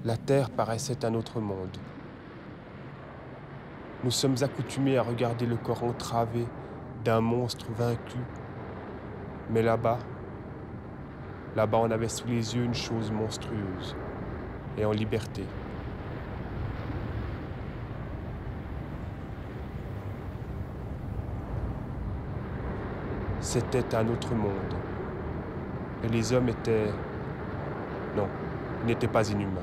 La terre paraissait un autre monde. Nous sommes accoutumés à regarder le corps entravé d'un monstre vaincu. Mais là-bas on avait sous les yeux une chose monstrueuse et en liberté. C'était un autre monde. Et les hommes étaient... Non, ils n'étaient pas inhumains.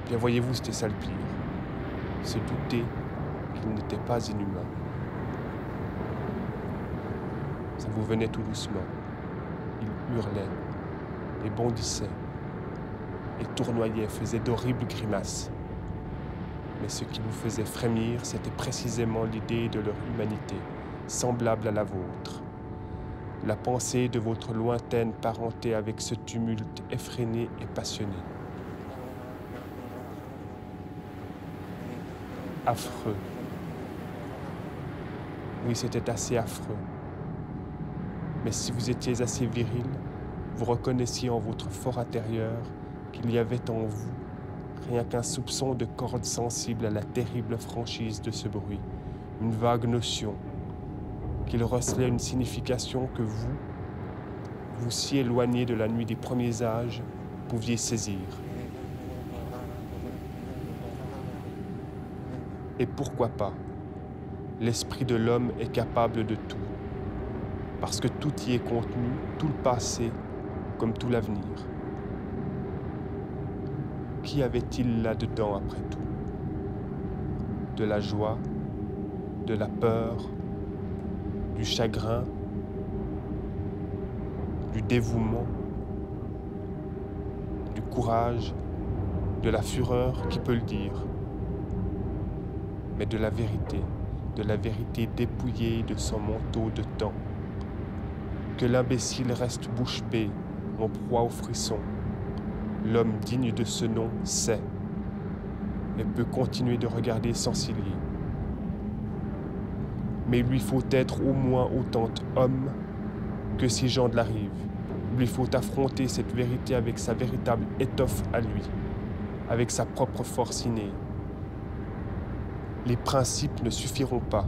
Bien voyez-vous, c'était ça le pire. Se douter qu'ils n'étaient pas inhumains. Ça vous venait tout doucement. Ils hurlaient, et bondissaient, et tournoyaient, faisaient d'horribles grimaces. Mais ce qui vous faisait frémir, c'était précisément l'idée de leur humanité, semblable à la vôtre. La pensée de votre lointaine parenté avec ce tumulte effréné et passionné. Affreux. Oui, c'était assez affreux. Mais si vous étiez assez viril, vous reconnaissiez en votre fort intérieur qu'il y avait en vous rien qu'un soupçon de corde sensible à la terrible franchise de ce bruit, une vague notion, qu'il recelait une signification que vous si éloigné de la nuit des premiers âges, pouviez saisir. Et pourquoi pas? L'esprit de l'homme est capable de tout, parce que tout y est contenu, tout le passé comme tout l'avenir. Qu'y avait-il là-dedans après tout? De la joie, de la peur, du chagrin, du dévouement, du courage, de la fureur, qui peut le dire? Mais de la vérité dépouillée de son manteau de temps. Que l'imbécile reste bouche bée, en proie au frisson. L'homme digne de ce nom sait, et peut continuer de regarder sans s'y lier. Mais il lui faut être au moins autant homme que ces gens de la rive. Il lui faut affronter cette vérité avec sa véritable étoffe à lui, avec sa propre force innée. Les principes ne suffiront pas.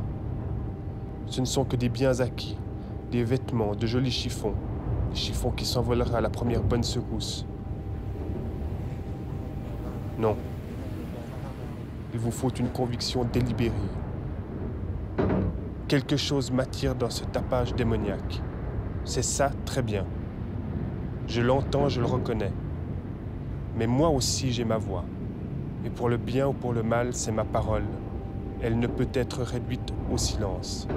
Ce ne sont que des biens acquis, des vêtements, de jolis chiffons, des chiffons qui s'envoleraient à la première bonne secousse. Non. Il vous faut une conviction délibérée. Quelque chose m'attire dans ce tapage démoniaque. C'est ça, très bien. Je l'entends, je le reconnais. Mais moi aussi j'ai ma voix. Et pour le bien ou pour le mal, c'est ma parole. Elle ne peut être réduite au silence.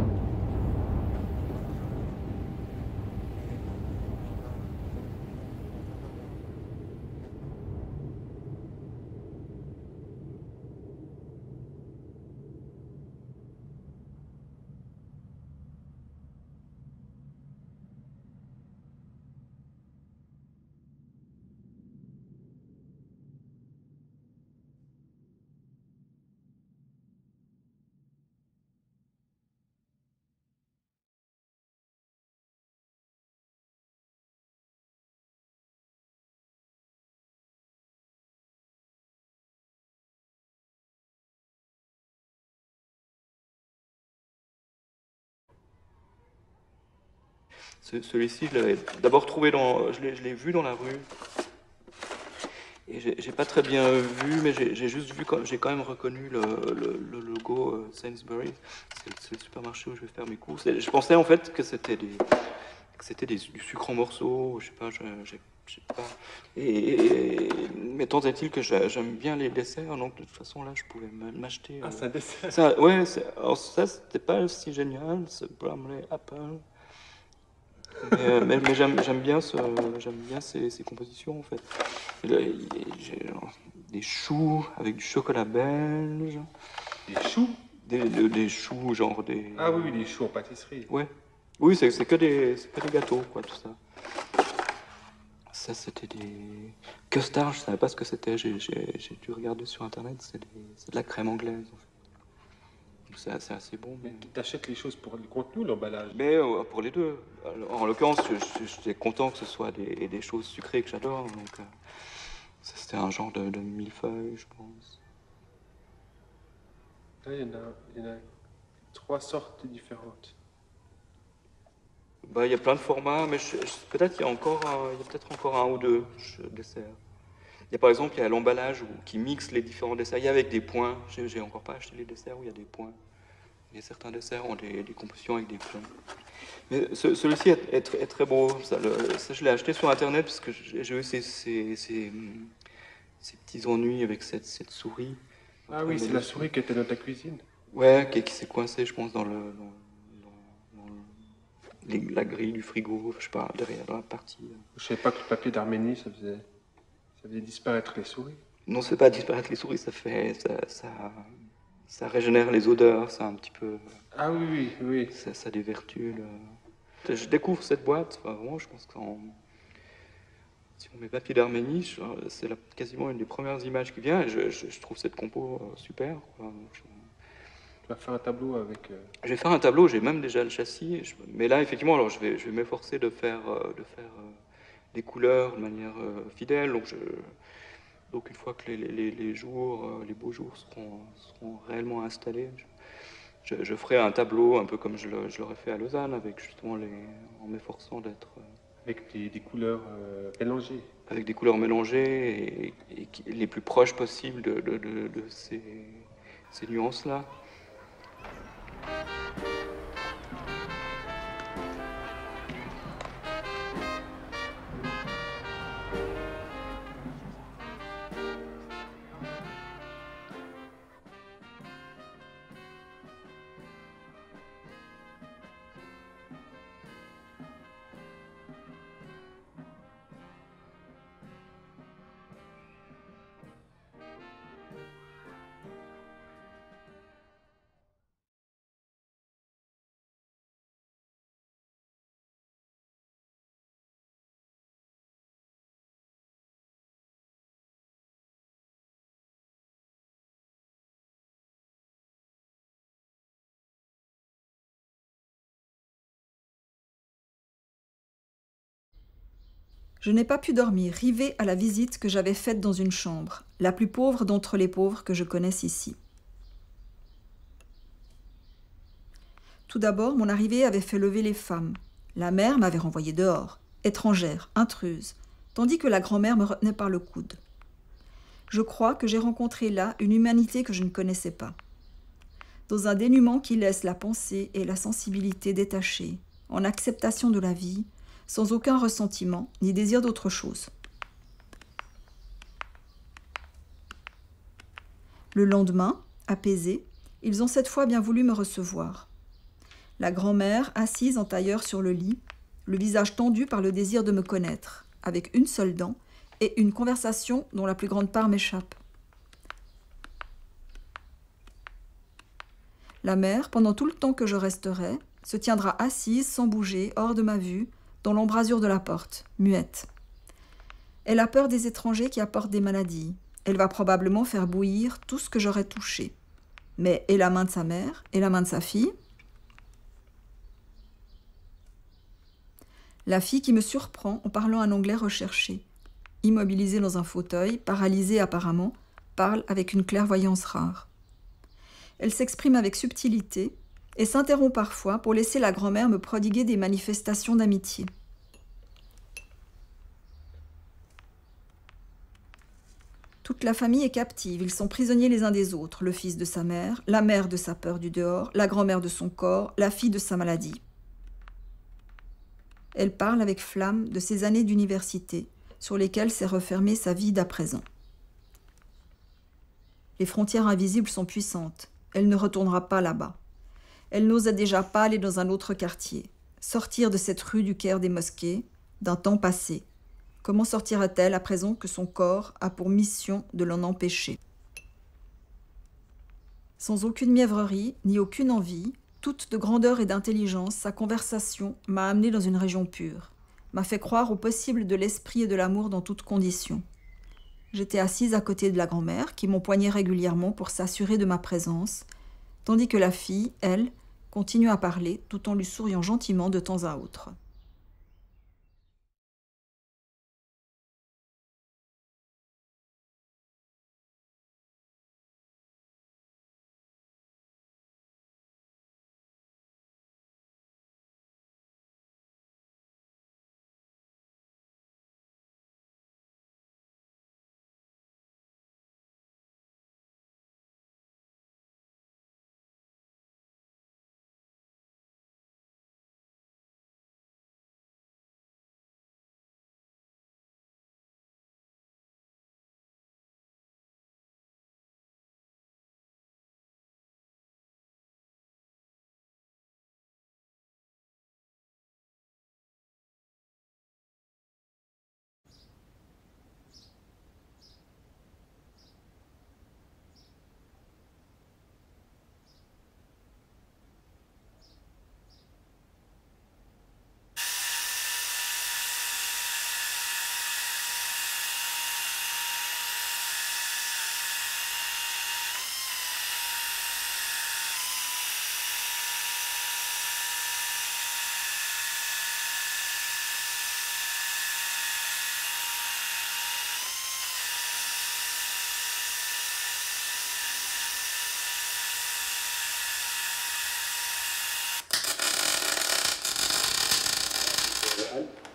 Celui-ci, je l'avais d'abord trouvé je l'ai vu dans la rue. Et j'ai pas très bien vu, mais j'ai quand même reconnu le logo Sainsbury's. C'est le supermarché où je vais faire mes courses. Et je pensais en fait que c'était du sucre en morceaux, je sais pas, je sais pas. Mais tant est-il que j'aime bien les desserts, donc de toute façon là, je pouvais m'acheter. Ah, c'est un dessert. Ça, ouais, alors ça c'était pas si génial, ce Bramley Apple. Mais j'aime bien ces compositions en fait. J'ai des choux avec du chocolat belge. Des choux? Des choux, genre des. Ah oui, des choux en pâtisserie. Ouais. Oui, c'est que des gâteaux, quoi, tout ça. Ça, c'était des custards, je savais pas ce que c'était. J'ai dû regarder sur internet. C'est de la crème anglaise, en fait. C'est assez bon. Mais tu achètes les choses pour le contenu ou l'emballage? Mais pour les deux. Alors, en l'occurrence, j'étais content que ce soit des choses sucrées que j'adore. Donc, c'était un genre de millefeuille, je pense. Là, il y en a 3 sortes différentes. Bah, il y a plein de formats, mais peut-être il y a peut-être encore un ou deux desserts. Il y a par exemple, il y a l'emballage qui mixe les différents desserts. Il y a avec des points. J'ai encore pas acheté les desserts où il y a des points. Et certains desserts ont des compositions avec des points. Mais celui-ci est très beau. Ça, je l'ai acheté sur Internet parce que j'ai eu ces petits ennuis avec cette souris. Ah oui, c'est la souris qui était dans ta cuisine. Ouais, qui s'est coincée, je pense, dans la grille du frigo, je sais pas, derrière, dans la partie. Je savais pas que le papier d'Arménie, ça faisait disparaître les souris. Non, c'est pas disparaître les souris, ça régénère les odeurs, ça un petit peu. Ah oui, oui, oui. Ça a des vertus. Je découvre cette boîte, enfin, vraiment, je pense que si on met papier d'Arménie, c'est quasiment une des premières images qui vient, et je trouve cette compo super. Quoi. Tu vas faire un tableau avec... Je vais faire un tableau, j'ai même déjà le châssis, mais là, effectivement, alors je vais m'efforcer de faire des couleurs de manière fidèle, donc une fois que les beaux jours seront réellement installés, je ferai un tableau un peu comme je l'aurais fait à Lausanne, avec justement en m'efforçant d'être... Avec des couleurs mélangées. Avec des couleurs mélangées et les plus proches possibles de ces nuances-là. Je n'ai pas pu dormir, rivée à la visite que j'avais faite dans une chambre, la plus pauvre d'entre les pauvres que je connaisse ici. Tout d'abord, mon arrivée avait fait lever les femmes. La mère m'avait renvoyée dehors, étrangère, intruse, tandis que la grand-mère me retenait par le coude. Je crois que j'ai rencontré là une humanité que je ne connaissais pas. Dans un dénuement qui laisse la pensée et la sensibilité détachées, en acceptation de la vie, sans aucun ressentiment ni désir d'autre chose. Le lendemain, apaisés, ils ont cette fois bien voulu me recevoir. La grand-mère, assise en tailleur sur le lit, le visage tendu par le désir de me connaître, avec une seule dent et une conversation dont la plus grande part m'échappe. La mère, pendant tout le temps que je resterai, se tiendra assise sans bouger, hors de ma vue, dans l'embrasure de la porte, muette. Elle a peur des étrangers qui apportent des maladies. Elle va probablement faire bouillir tout ce que j'aurai touché. Mais et la main de sa mère, et la main de sa fille? La fille qui me surprend en parlant un anglais recherché, immobilisée dans un fauteuil, paralysée apparemment, parle avec une clairvoyance rare. Elle s'exprime avec subtilité et s'interrompt parfois pour laisser la grand-mère me prodiguer des manifestations d'amitié. Toute la famille est captive, ils sont prisonniers les uns des autres, le fils de sa mère, la mère de sa peur du dehors, la grand-mère de son corps, la fille de sa maladie. Elle parle avec flamme de ses années d'université, sur lesquelles s'est refermée sa vie d'à présent. Les frontières invisibles sont puissantes, elle ne retournera pas là-bas. Elle n'osait déjà pas aller dans un autre quartier, sortir de cette rue du Caire des Mosquées, d'un temps passé. Comment sortira-t-elle à présent que son corps a pour mission de l'en empêcher? Sans aucune mièvrerie, ni aucune envie, toute de grandeur et d'intelligence, sa conversation m'a amenée dans une région pure, m'a fait croire au possible de l'esprit et de l'amour dans toutes conditions. J'étais assise à côté de la grand-mère, qui m'empoignait régulièrement pour s'assurer de ma présence, tandis que la fille, elle, continue à parler tout en lui souriant gentiment de temps à autre.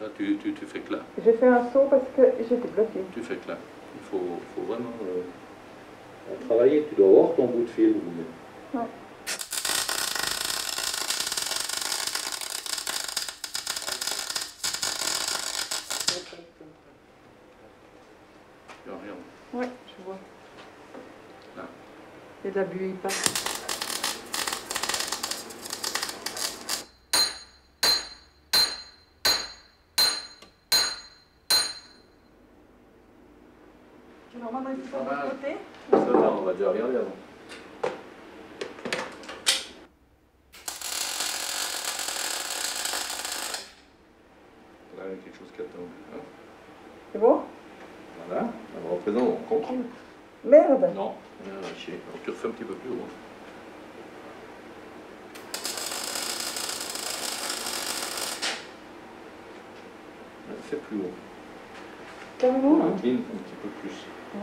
Là, tu fais que là. J'ai fait un saut parce que j'étais bloquée. Tu fais que là. Il faut vraiment travailler. Tu dois avoir ton bout de fil. Ouais. Rien. Ouais, je vois. Là. Et de la buée passe. Normalement, il faut pas de côté. Ça va, on va déjà regarder avant. Là, il y a quelque chose qui attend. Hein? C'est bon? Voilà. Alors, à présent, on contrôle. Merde! Non, rien à lâcher. Alors, tu refais un petit peu plus haut. Fais plus haut. Carrément, là. Incline un petit peu plus. Ouais.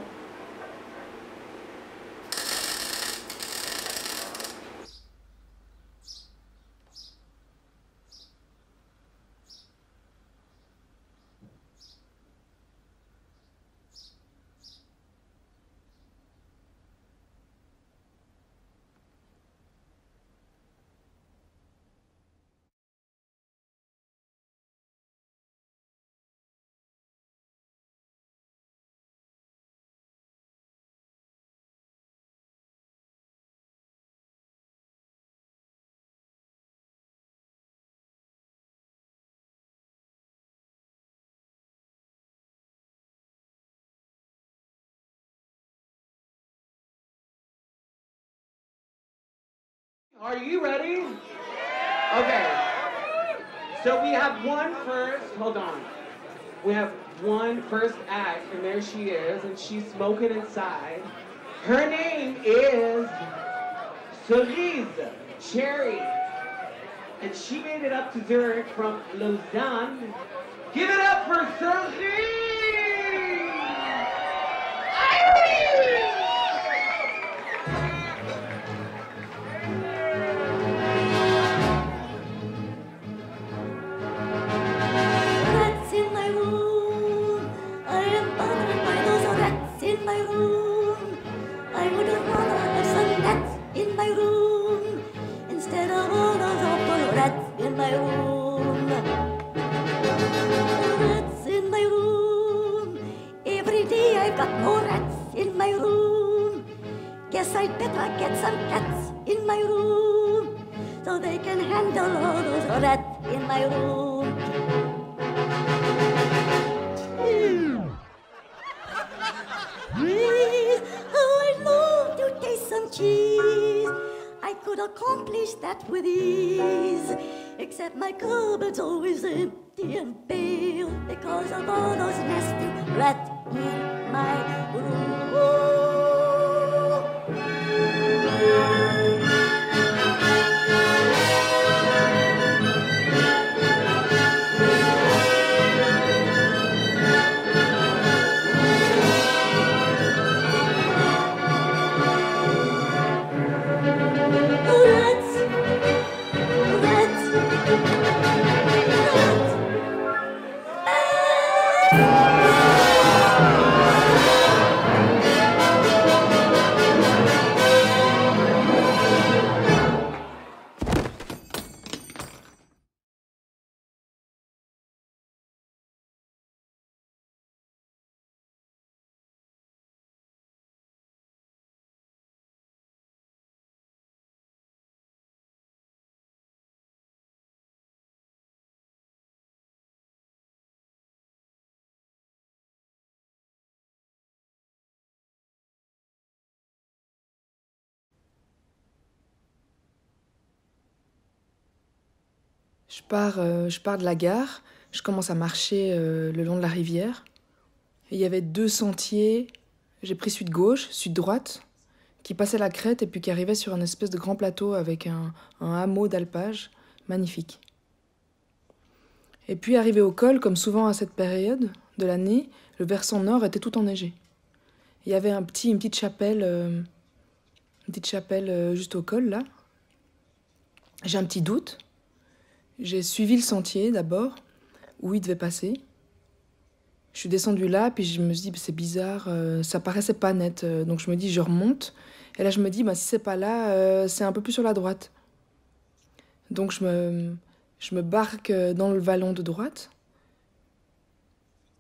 Are you ready? Okay. So we have one first, hold on. We have one first act, and there she is, and she's smoking inside. Her name is Cerise Cherry. And she made it up to Zurich from Lausanne. Give it up for Cerise! I'd better get some cats in my room so they can handle all those rats in my room. Please, oh, I'd love to taste some cheese. I could accomplish that with ease, except my cupboard's always empty and pale because of all those nasty rats in my room. Je pars de la gare, je commence à marcher le long de la rivière. Et il y avait 2 sentiers, j'ai pris celui de gauche, celui de droite, qui passait la crête et puis qui arrivait sur un espèce de grand plateau avec un hameau d'alpage magnifique. Et puis arrivé au col, comme souvent à cette période de l'année, le versant nord était tout enneigé. Il y avait une petite chapelle juste au col là. J'ai un petit doute. J'ai suivi le sentier d'abord, où il devait passer. Je suis descendue là, puis je me suis dit, c'est bizarre, ça paraissait pas net. Donc je me dis, je remonte. Et là, je me dis, si c'est pas là, c'est un peu plus sur la droite. Donc je me barque dans le vallon de droite.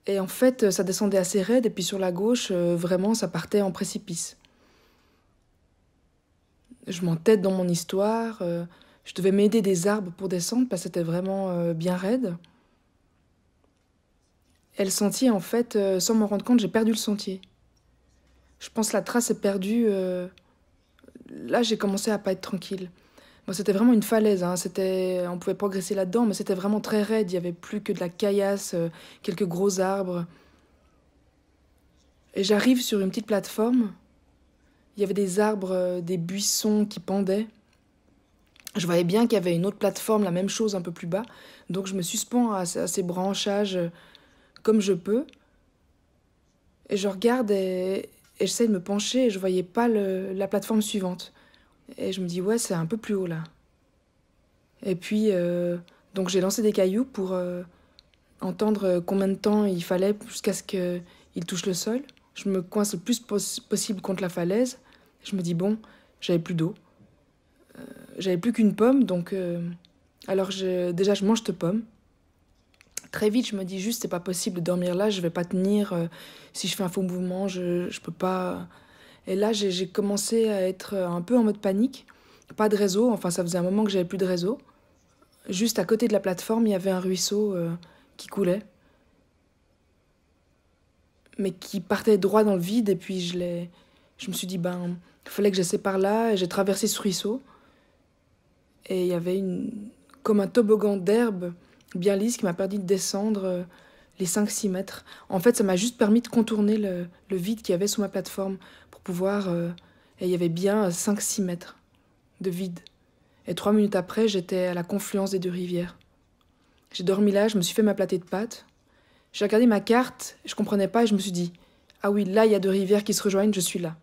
Et en fait, ça descendait assez raide, et puis sur la gauche, vraiment, ça partait en précipice. Je m'entête dans mon histoire. Je devais m'aider des arbres pour descendre, parce que c'était vraiment bien raide. Et le sentier, en fait, sans m'en rendre compte, j'ai perdu le sentier. Je pense que la trace est perdue. Là, j'ai commencé à pas être tranquille. Bon, c'était vraiment une falaise, hein. On pouvait progresser là-dedans, mais c'était vraiment très raide. Il n'y avait plus que de la caillasse, quelques gros arbres. Et j'arrive sur une petite plateforme. Il y avait des arbres, des buissons qui pendaient. Je voyais bien qu'il y avait une autre plateforme, la même chose, un peu plus bas. Donc je me suspends à ces branchages comme je peux. Et je regarde et j'essaie de me pencher et je voyais pas la plateforme suivante. Et je me dis, ouais, c'est un peu plus haut là. Et puis, donc j'ai lancé des cailloux pour entendre combien de temps il fallait jusqu'à ce qu'il touche le sol. Je me coince le plus possible contre la falaise. Je me dis, bon, j'avais plus d'eau. J'avais plus qu'une pomme, donc... alors déjà, je mange cette pomme. Très vite, je me dis juste, c'est pas possible de dormir là, je vais pas tenir. Si je fais un faux mouvement, je peux pas... Et là, j'ai commencé à être un peu en mode panique. Pas de réseau, enfin, ça faisait un moment que j'avais plus de réseau. Juste à côté de la plateforme, il y avait un ruisseau qui coulait. Mais qui partait droit dans le vide, et puis je me suis dit, il fallait que j'essaie par là, et j'ai traversé ce ruisseau. Et il y avait comme un toboggan d'herbe bien lisse qui m'a permis de descendre les 5-6 mètres. En fait, ça m'a juste permis de contourner le vide qu'il y avait sous ma plateforme pour pouvoir... et il y avait bien 5-6 mètres de vide. Et 3 minutes après, j'étais à la confluence des 2 rivières. J'ai dormi là, je me suis fait ma platée de pâtes. J'ai regardé ma carte, je comprenais pas et je me suis dit, ah oui, là, il y a 2 rivières qui se rejoignent, je suis là.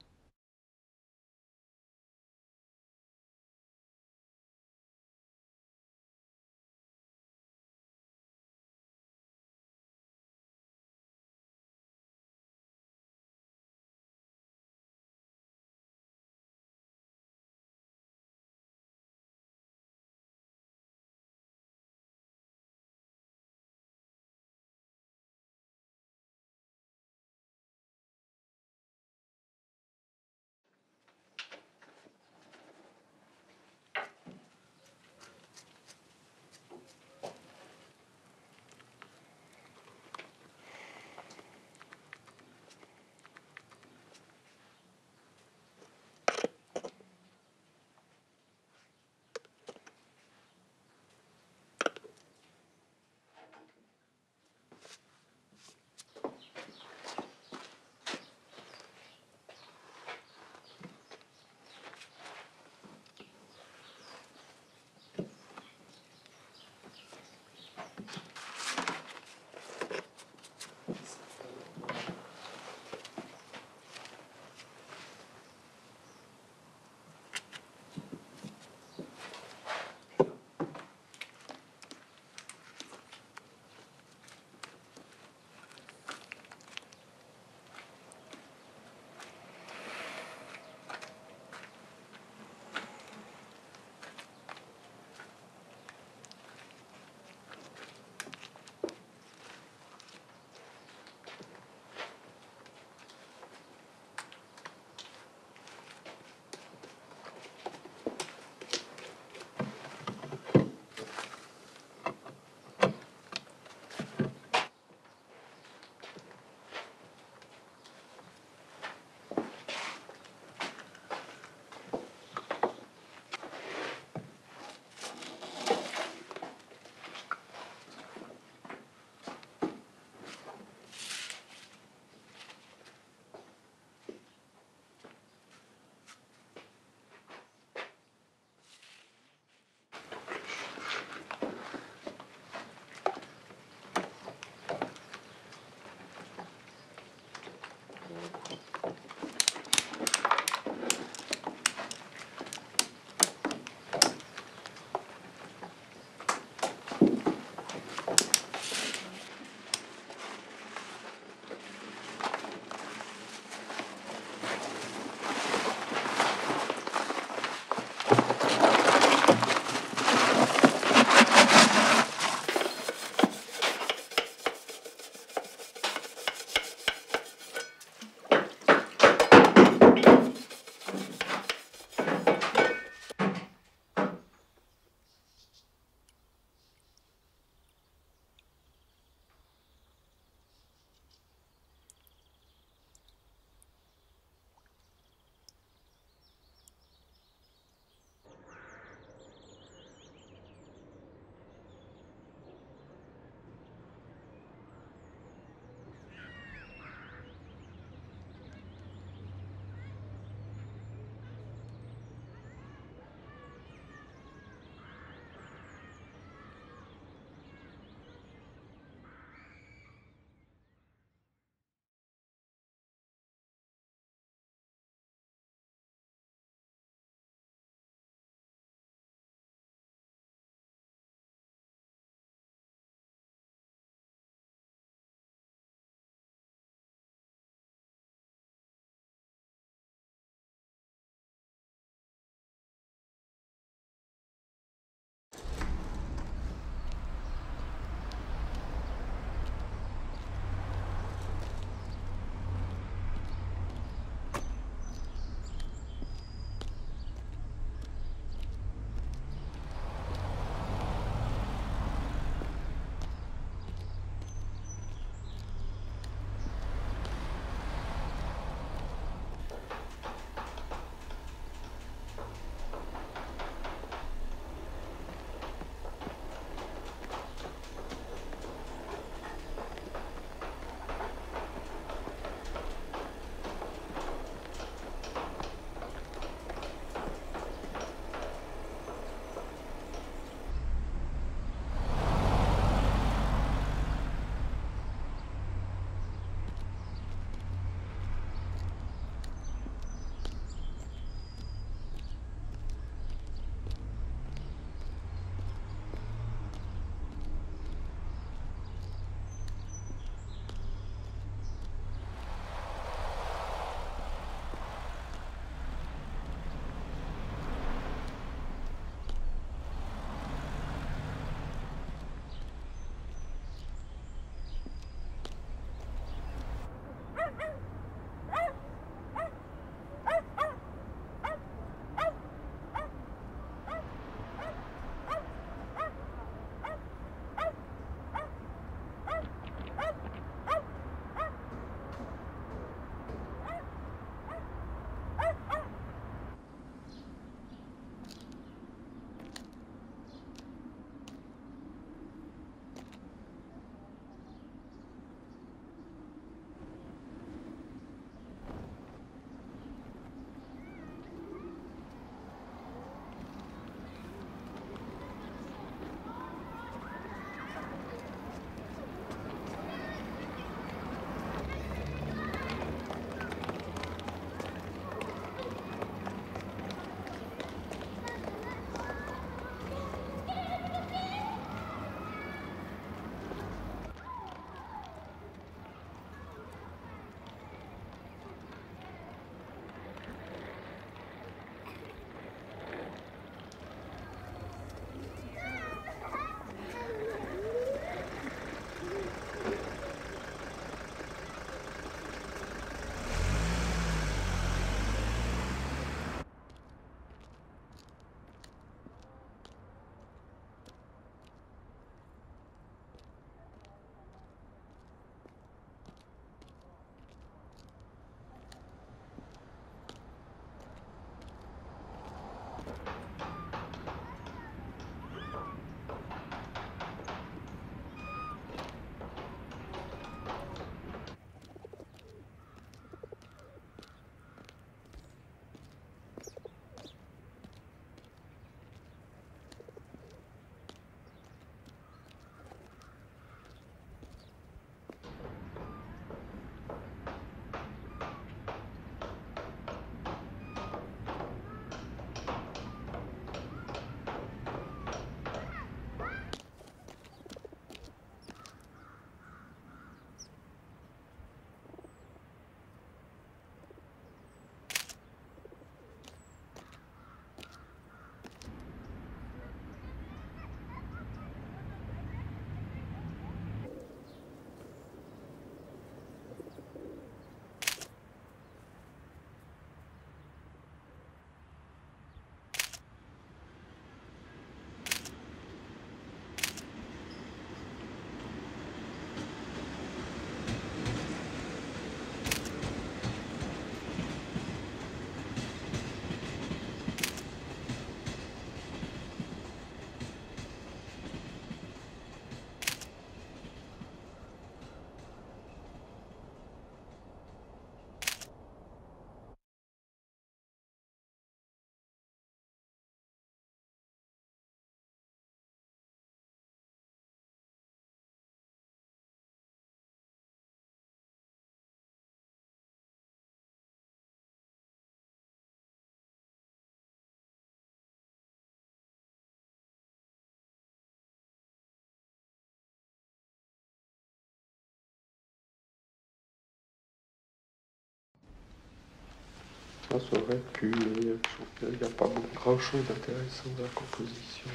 Ça aurait pu, mais je trouve qu'il n'y a pas grand-chose d'intéressant dans la composition.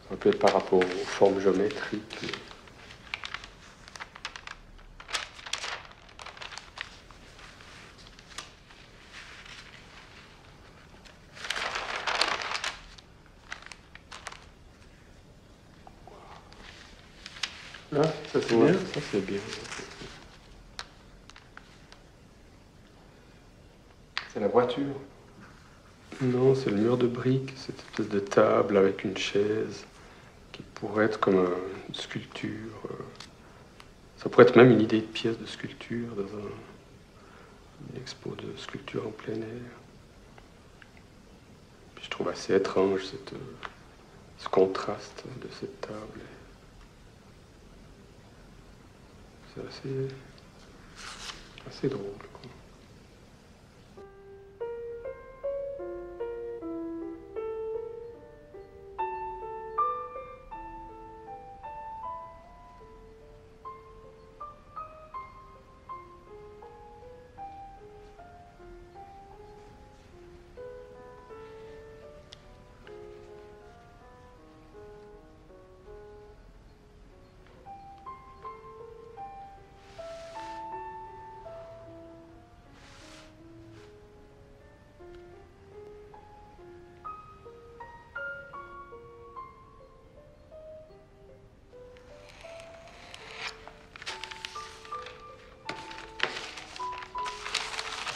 Ça peut être par rapport aux formes géométriques. Ah, ça c'est Ouais, bien. ça c'est bien. C'est la voiture. Non, c'est le mur de briques, cette espèce de table avec une chaise qui pourrait être comme une sculpture. Ça pourrait être même une idée de pièce de sculpture dans une expo de sculpture en plein air. Puis je trouve assez étrange ce contraste de cette table. C'est assez drôle, quoi.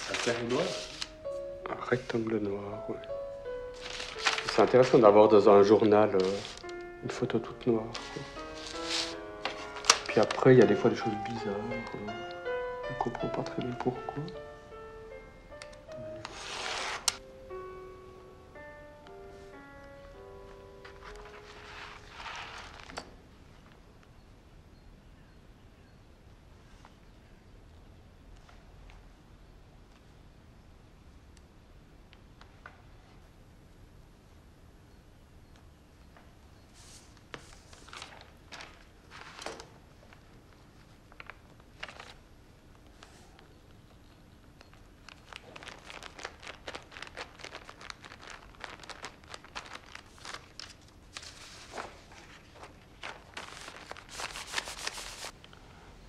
C'est un carré noir. Un rectangle noir, oui. C'est intéressant d'avoir dans un journal une photo toute noire, quoi. Puis après, il y a des fois des choses bizarres. Je ne comprends pas très bien pourquoi.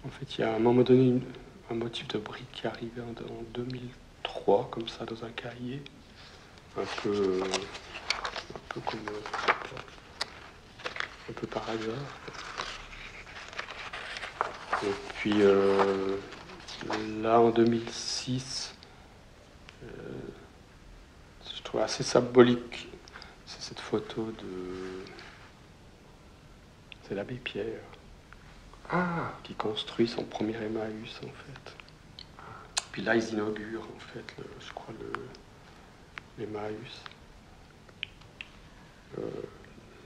En fait, il y a à un moment donné un motif de brique qui est arrivé en 2003, comme ça, dans un cahier. Un peu comme... un peu par hasard. Et puis là, en 2006, je trouve assez symbolique, c'est cette photo de... C'est l'abbé Pierre. Ah, Qui construit son premier Emmaüs, en fait. Puis là, ils inaugurent, en fait, je crois, l'Emmaüs.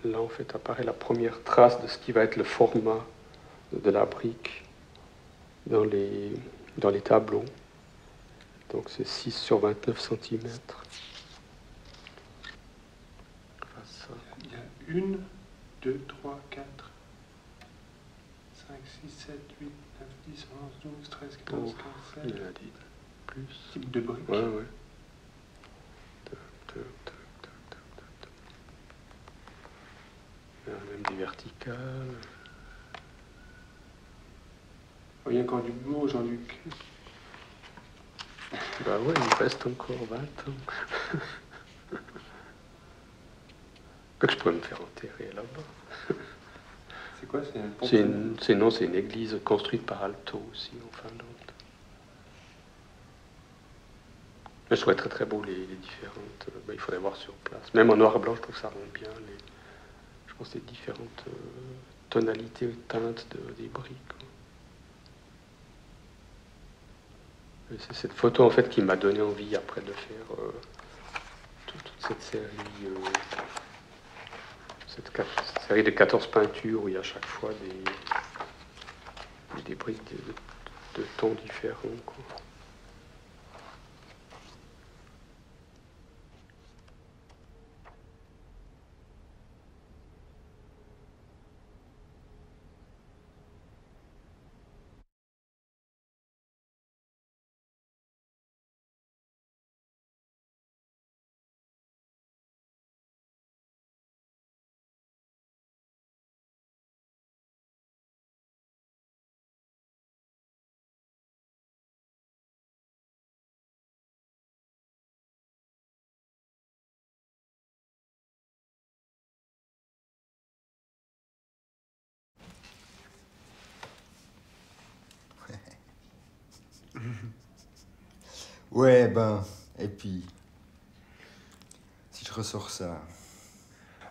Là, en fait, apparaît la première trace de ce qui va être le format de la brique dans les tableaux. Donc, c'est 6 sur 29 cm. il y a 1, 2, 3, 4, 5, 6, 7, 8, 9, 10, 11, 12, 13, 14, 15, 16. Il y en a des plus. Type de briques. Ouais, ouais. Il y a même des verticales. Oh, il y a encore du boulot, Jean-Luc. Bah ouais, il reste encore 20 ans. Que je pourrais me faire enterrer là-bas. C'est quoi? C'est une église construite par Alto aussi, en Finlande. Mais je trouvais très très beau les différentes. Il faudrait voir sur place. Même en noir et blanc, je trouve que ça rend bien. Je pense les différentes tonalités et teintes des briques. C'est cette photo en fait qui m'a donné envie après de faire toute cette série, cette série de 14 peintures où il y a à chaque fois des briques de tons différents, quoi. Ouais, ben, et puis, si je ressors ça...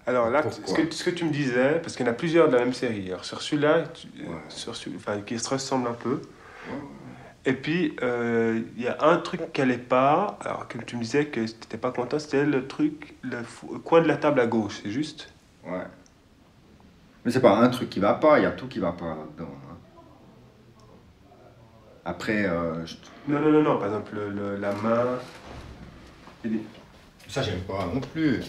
Alors là, Pourquoi ce que tu me disais, parce qu'il y en a plusieurs de la même série. Alors sur celui-là, Ouais. qui se ressemble un peu. Et puis, il y a un truc qui n'allait pas, alors que tu me disais que tu n'étais pas content, c'était le truc, le coin de la table à gauche, c'est juste? Ouais. Mais c'est pas un truc qui va pas, il y a tout qui va pas là-dedans. Hein. Après, Non, par exemple, la main... ça j'aime pas non plus.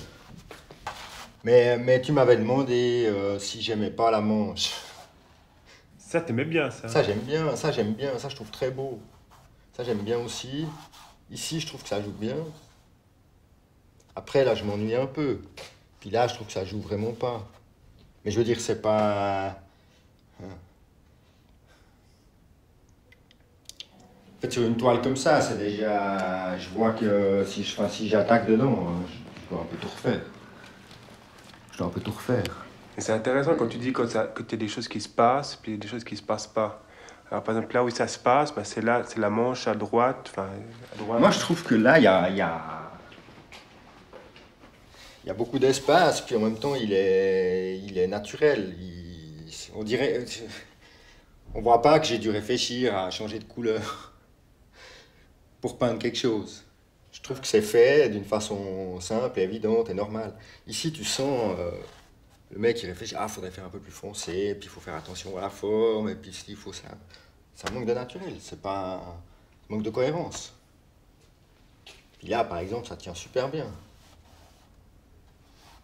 Mais tu m'avais demandé si j'aimais pas la manche. Ça, t'aimais bien, ça? Ça j'aime bien, ça je trouve très beau. Ça j'aime bien aussi. Ici je trouve que ça joue bien. Après là je m'ennuie un peu. Puis là je trouve que ça joue vraiment pas. Mais je veux dire c'est pas... Hein. En fait sur une toile comme ça, c'est déjà... Je vois que si j'attaque dedans, je dois un peu tout refaire. Je dois un peu tout refaire. Et c'est intéressant quand tu dis que tu as des choses qui se passent, puis des choses qui se passent pas. Alors par exemple, là où ça se passe, bah, c'est la manche à droite, enfin, à droite. Moi, je trouve que là, il y a beaucoup d'espace, puis en même temps, il est naturel. On dirait... On voit pas que j'ai dû réfléchir à changer de couleur pour peindre quelque chose. Je trouve que c'est fait d'une façon simple, évidente et normale. Ici, tu sens... le mec, il réfléchit, ah, faudrait faire un peu plus foncé, puis il faut faire attention à la forme, et puis s'il faut ça. Ça manque de naturel, c'est pas... Ça manque de cohérence. Puis là, par exemple, ça tient super bien.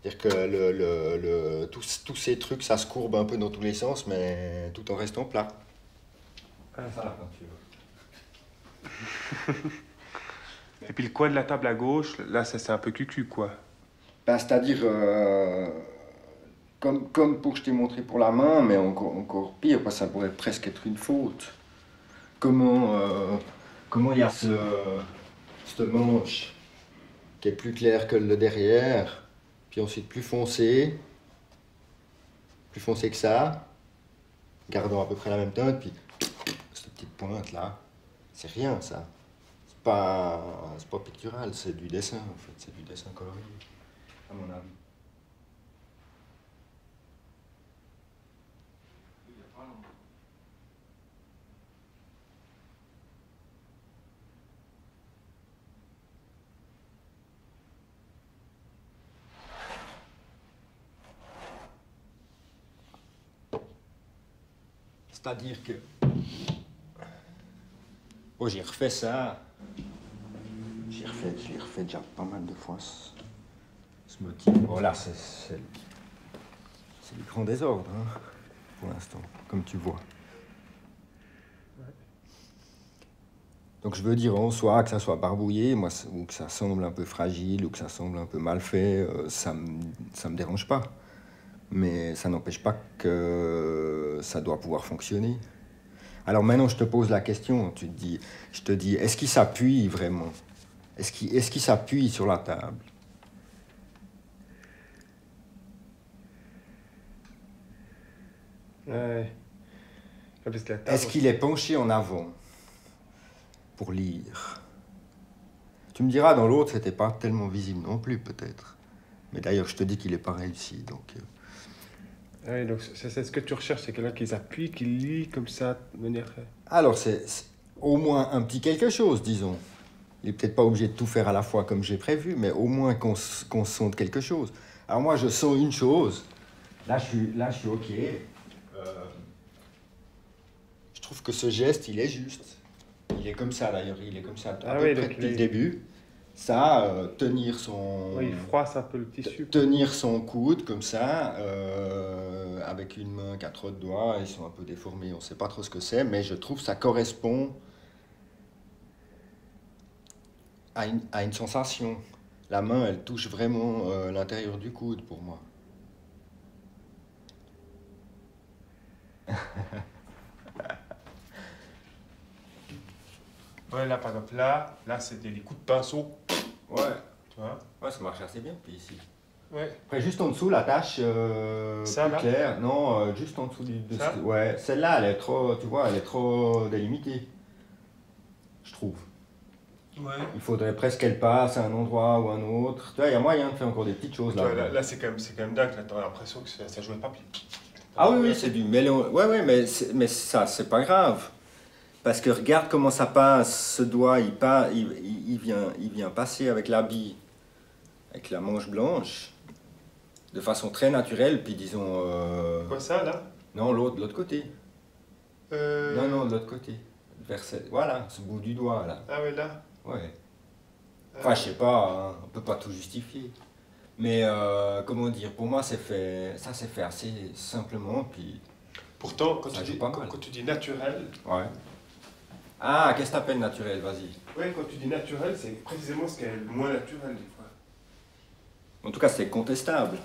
C'est-à-dire que tous ces trucs, ça se courbe un peu dans tous les sens, mais tout en restant plat. Ah, ça, la peinture. Et puis le coin de la table à gauche, là, c'est un peu cucu, quoi. Ben, c'est-à-dire... Comme pour que je t'ai montré pour la main, mais encore pire, parce que ça pourrait presque être une faute. Comment il y a cette manche qui est plus claire que le derrière, puis ensuite plus foncé que ça, gardant à peu près la même teinte, puis cette petite pointe là, c'est rien ça. C'est pas pictural, c'est du dessin en fait, c'est du dessin coloré, à mon avis. C'est-à-dire que... Bon, j'ai refait ça. J'ai refait déjà pas mal de fois ce motif. Bon, là, c'est du grand désordre, hein, pour l'instant, comme tu vois. Donc je veux dire, en soi, que ça soit barbouillé, moi, ou que ça semble un peu fragile, ou que ça semble un peu mal fait, ça me dérange pas. Mais ça n'empêche pas que ça doit pouvoir fonctionner. Alors maintenant, je te pose la question, je te dis, est-ce qu'il s'appuie vraiment? Est-ce qu'il s'appuie sur la table? Ouais. Est-ce qu'il est penché en avant pour lire? Tu me diras, dans l'autre, c'était pas tellement visible non plus, peut-être. Mais d'ailleurs, je te dis qu'il n'est pas réussi, donc... Oui, donc c'est ce que tu recherches, c'est quelqu'un qui s'appuie, qui lit comme ça, de manière... Alors, c'est au moins un petit quelque chose, disons. Il n'est peut-être pas obligé de tout faire à la fois comme j'ai prévu, mais au moins qu'on sente quelque chose. Alors moi, je sens une chose. Là, je suis OK. Je trouve que ce geste, il est juste. Il est comme ça, d'ailleurs. Il est comme ça à peu près depuis le début. Ça, tenir son... Oui, il froisse un peu le tissu. Tenir son coude, comme ça, avec une main qui a trop de doigts, ils sont un peu déformés, on ne sait pas trop ce que c'est, mais je trouve que ça correspond à une sensation. La main, elle touche vraiment l'intérieur du coude, pour moi. Ouais, là, par exemple, là c'était des coups de pinceau. Ouais. Tu vois? Ouais, ça marche assez bien, puis ici. Ouais. Après, juste en dessous, la tache ça, plus claire. Non, juste en dessous ça? Ouais, celle-là, elle est trop, tu vois, elle est trop délimitée. je trouve. Ouais. Il faudrait presque qu'elle passe à un endroit ou à un autre. Tu vois, il y a moyen de faire encore des petites choses là. Là c'est quand même dingue, là, t'as l'impression que ça jouait pas. Ah oui, c'est du mélange. Ouais, mais ça, c'est pas grave. Parce que regarde comment ça passe, ce doigt, il vient passer avec l'habit, avec la manche blanche, de façon très naturelle, puis disons... Quoi ça, là? Non, de l'autre côté. Non, de l'autre côté. Voilà, ce bout du doigt, là. Ah ouais, là? Ouais. Enfin, je sais pas, hein, on peut pas tout justifier. Mais, comment dire, pour moi, ça s'est fait assez simplement, puis... Pourtant, quand tu dis naturel... Ouais. Ah, qu'est-ce que t'appelles naturel, vas-y. Oui, quand tu dis naturel, c'est précisément ce qui est le moins naturel, des fois. En tout cas, c'est contestable.